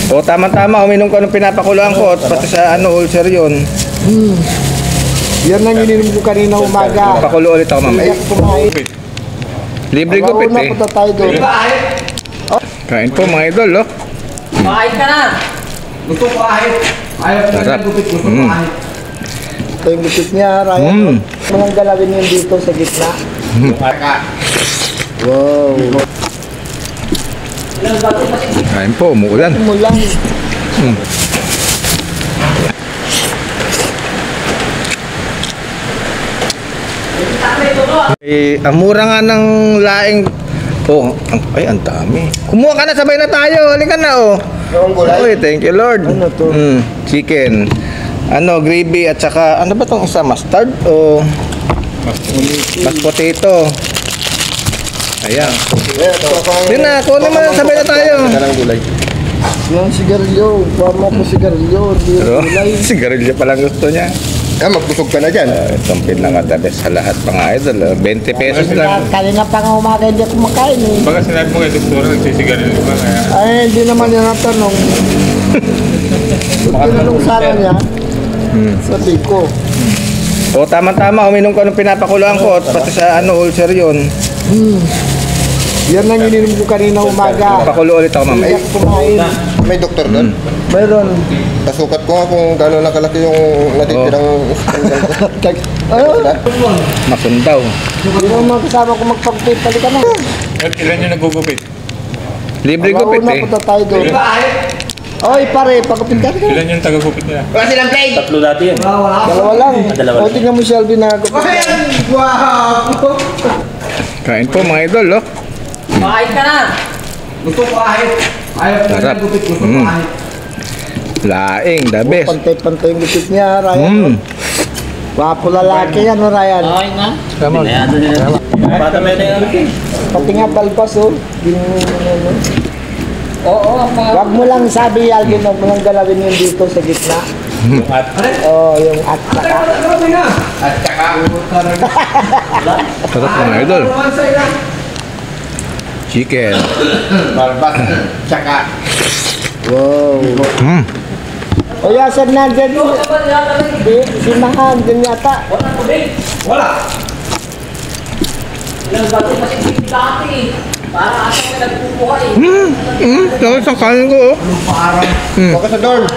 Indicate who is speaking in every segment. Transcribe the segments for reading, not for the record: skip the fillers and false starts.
Speaker 1: O tama-tama, uminom ko ng pinapakuluan ko at pati sa ulcer yun.
Speaker 2: Yan lang ininom ko kanina umaga.
Speaker 1: Pakulo ulit ako, ma'am.
Speaker 2: Kumain.
Speaker 1: Libre gupit
Speaker 2: Una
Speaker 1: eh.
Speaker 2: punta tayo doon.
Speaker 1: Kain po mga idol, oh.
Speaker 3: Kumain ka na.
Speaker 4: Gusto ko kahit. Ayaw ko
Speaker 1: Sarap.
Speaker 4: na gupit. Gusto ko kahit.
Speaker 2: Ito yung gupit niya, Ryan. Anong galawin yun dito sa gitna? Wow.
Speaker 1: Kain po, umuulan.
Speaker 2: Umulan.
Speaker 1: Ang mura nga ng laing. Oh, ay, ang dami. Kumuha ka na, sabay na tayo. Halika na, oh. Oy, thank you, Lord.
Speaker 2: Ano to?
Speaker 1: Chicken. Gravy at saka, ano ba tong isa? Mustard o mashed potato? Ayan. Yun na, kunin mo na, sabay na tayo.
Speaker 2: Yung sigarilyo. Kuha mo ko sigarilyo. Hindi
Speaker 1: Pero,
Speaker 2: yung gulay.
Speaker 1: sigarilyo palang gusto niya.
Speaker 4: Magbusog ka na dyan.
Speaker 1: Itong pinaka-the best sa lahat, mga idol. 20 pesos lang.
Speaker 2: Kanina pa nga umaga hindi ako makain eh.
Speaker 5: Baka sinabi mo kay doktora nagsisigarilyo ka kaya
Speaker 2: Ay, hindi naman yan ang tanong. Tinanong sana niya. Sabi ko.
Speaker 1: O tama-tama, uminom ko ng pinapakuluan ko at pati sa ulcer yun.
Speaker 2: Yan lang ininom ko kanina umaga.
Speaker 1: Pakulo ulit ako, ma'am.
Speaker 2: Hindi ako kumain.
Speaker 4: May doktor doon.
Speaker 2: Mayroon.
Speaker 4: Pasukat ko nga kung gano'n na kalaki yung natitirang skandal ko.
Speaker 1: Masundaw.
Speaker 2: Hindi naman kasama ko magpagpit. Pali ka na.
Speaker 5: ilan yung nagugupit?
Speaker 1: Libre gupit
Speaker 2: Una
Speaker 1: eh.
Speaker 2: punta tayo doon. Oy, pare, pagkapit ka.
Speaker 5: Ilan yung tagagupit nila?
Speaker 4: Wala silang plate!
Speaker 3: Tatlo dati yan.
Speaker 2: Dalawa lang. O, tingnan mo Shelby na gupit.
Speaker 4: Wow!
Speaker 1: Kain po mga idol, oh.
Speaker 3: Kumain ka na.
Speaker 4: Gusto ko kahit. Ayaw ko na
Speaker 1: Sarap.
Speaker 4: gupit. Gusto ko kahit.
Speaker 1: Laing, the best.
Speaker 2: Pantay-pantay yung gupit niya, Ryan. Wapo lalaki yan, no, Ryan.
Speaker 3: Okay na.
Speaker 1: Come on.
Speaker 3: Pinayado nila. Bata may na yung
Speaker 2: Pati nga balbas, oh.
Speaker 3: Oo, ang mga...
Speaker 2: Wag mo lang sabi, Alvin, wag mo lang galawin yung dito sa gitna. Yung at saka.
Speaker 4: At saka,
Speaker 1: Sarap mga idol. Chicken.
Speaker 4: barbas, tsaka.
Speaker 2: Wow. O yasan na dyan. Si Mahan, dyan yata.
Speaker 3: Wala tubig.
Speaker 4: Wala!
Speaker 3: Ilang bato kasi hindi dati. Para asa may nagpupuhay.
Speaker 1: Sarap sa kanin ko, oh.
Speaker 4: Huwag ka sa dorm.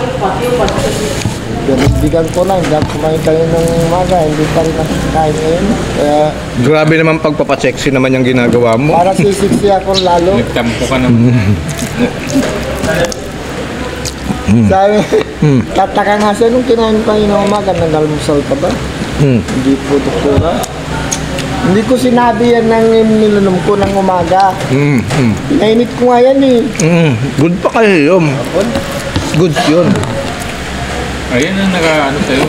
Speaker 2: Bigyan ko na, hindi ako kumain kayo ng umaga. Hindi pa rin nakakain ngayon. Kaya
Speaker 1: Grabe naman pagpapasexy naman yung ginagawa mo.
Speaker 2: para sisiksi ako lalo.
Speaker 5: Nagtampo ka ng...
Speaker 2: Sabi, tataka nga siya nung kinain pa yun ng umaga, nag-almusal ka ba? Hindi po, doktora. Hindi ko sinabi yan ng nilunom ko ng umaga. Pinainit ko nga yan eh.
Speaker 1: Good pa kayo yun. Good yun.
Speaker 5: Ayun ang naka-ano sa'yo.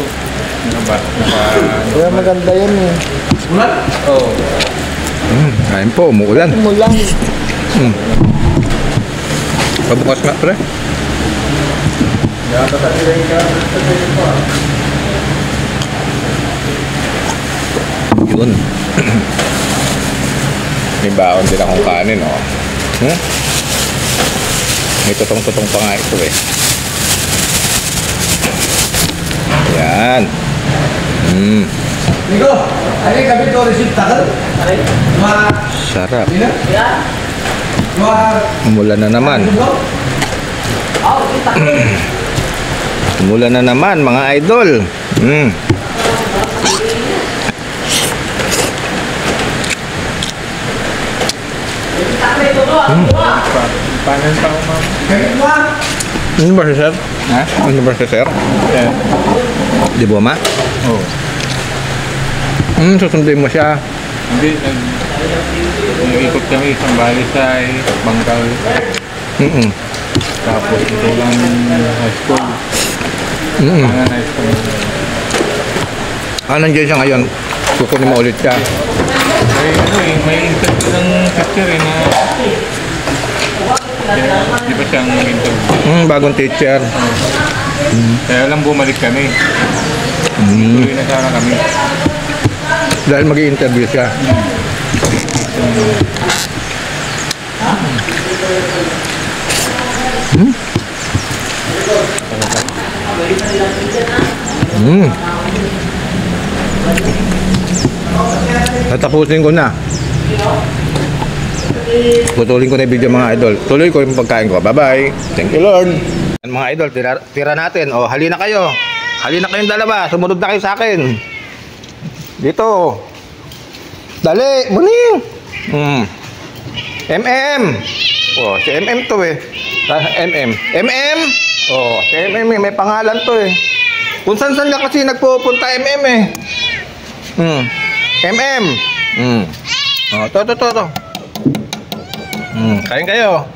Speaker 2: Kaya maganda yan eh.
Speaker 5: Oo.
Speaker 1: Kain po, umuulan.
Speaker 2: Umulan.
Speaker 1: Pabukas nga, pre. Yun. May baon din akong kanin, oh. May tutong-tutong pa nga ito, eh. Yan.
Speaker 4: Nico, ano yung kapit ko receipt takal?
Speaker 1: Sarap.
Speaker 3: Kaya,
Speaker 1: Umulan na naman. Umulan na naman, mga idol.
Speaker 5: Paano pa ako, ma'am?
Speaker 4: Kahit ba?
Speaker 1: Ano ba si sir?
Speaker 5: Ha?
Speaker 1: Ano ba si sir?
Speaker 5: Yeah.
Speaker 1: Di ba, ma?
Speaker 5: Oo.
Speaker 1: Susundin mo siya.
Speaker 5: Hindi, nag-ikot kami isang balisay, Bangkal, tapos ito lang high school. Pangan high school.
Speaker 1: Nandiyan siya ngayon. Kukunin mo ulit siya.
Speaker 5: May interview ng teacher na di ba siyang interview?
Speaker 1: Bagong teacher.
Speaker 5: Kaya lang bumalik kami. Tuloy na sana kami.
Speaker 1: Dahil mag-i-interview siya. Natapusin ko na. Putulin ko na yung video mga idol. Tuloy ko yung pagkain ko. Bye-bye. Thank you, Lord. Mga idol, tira natin. O, halina kayo. Halina kayong dalawa. Sumunod na kayo sa akin. Dito. Dali, muning. MM. O, si MM to eh. MM. MM. O, si MM eh. May pangalan to eh. Kung saan-saan na kasi nagpupunta MM eh. MM. O, to. Kain kayo.